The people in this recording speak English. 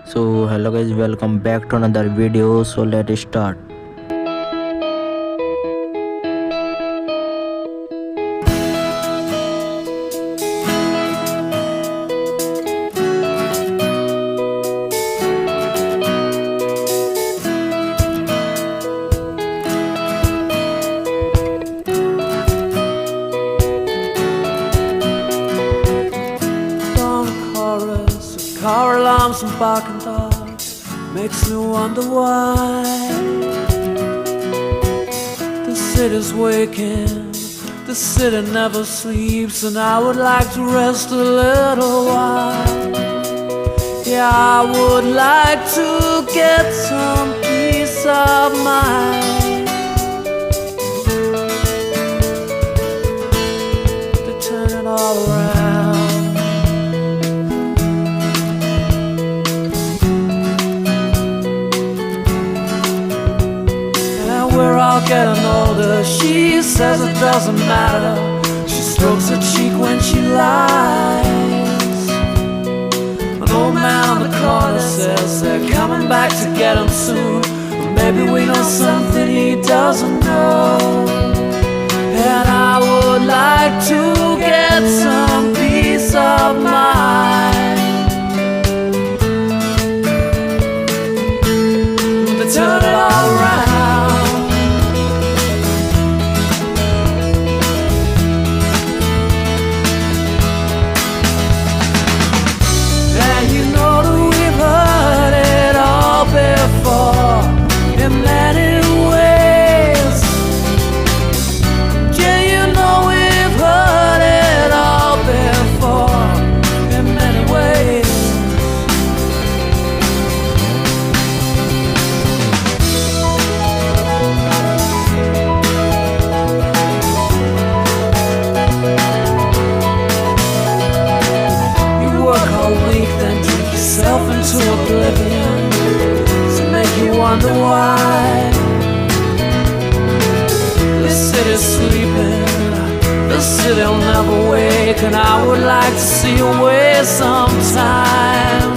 So hello guys, welcome back to another video. So let's start. Car alarms and barking dogs makes me wonder why the city's waking, the city never sleeps, and I would like to rest a little while. Yeah, I would like to get some peace of mind. To turn it all around. We're all getting older, she says it doesn't matter. She strokes her cheek when she lies. An old man on the corner says they're coming back to get him soon, but maybe we know something he doesn't know. And I would like to get some peace of mind. To turn it all around. In many ways, yeah, you know we've heard it all before. In many ways, you work all week, then drink yourself into oblivion. You wonder why this city's sleeping, this city'll never wake, and I would like to see you away sometime.